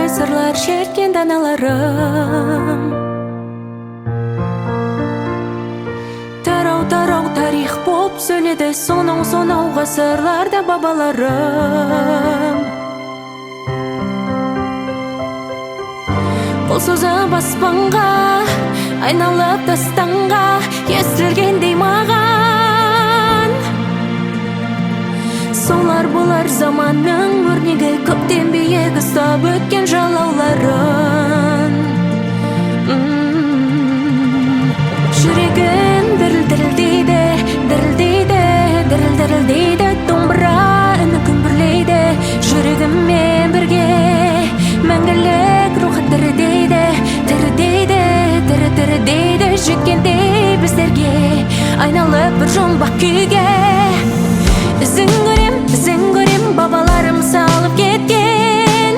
Ай сырлар шерткен даналарым. Тарау тарих боп сөйледі сонау ғасырларда бабаларым. Бұл сөзі баспанға айналып тастанға естілгендей маған. Солар болар заманның өрнегі, көптен биік ұстап өткен жалауларын. Жүрегім діріл-дірілдейді, дірілдейді, діріл-дірілдейді. Домбыра үні күмбірлейді, жүрегіммен бірге мәңгілік рухы тірідейді, тірідейді, тірі-тірідейді. Жеткендей біздерге айналып бір жұмбақ күйге. Ізін көрем, бабаларым салып кеткен.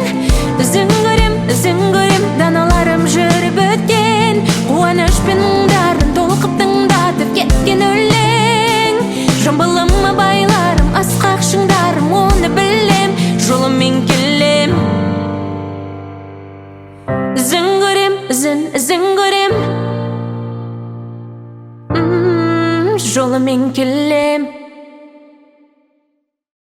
Ізін көрем, даналарым жүріп өткен. Қуаныш пен мұңдарын толқып тыңдатып кеткен өлең. Жамбылыма байларым, асқақ шыңдарым, оны білем, жолыммен келем. Ізін көрем, жолыммен келем.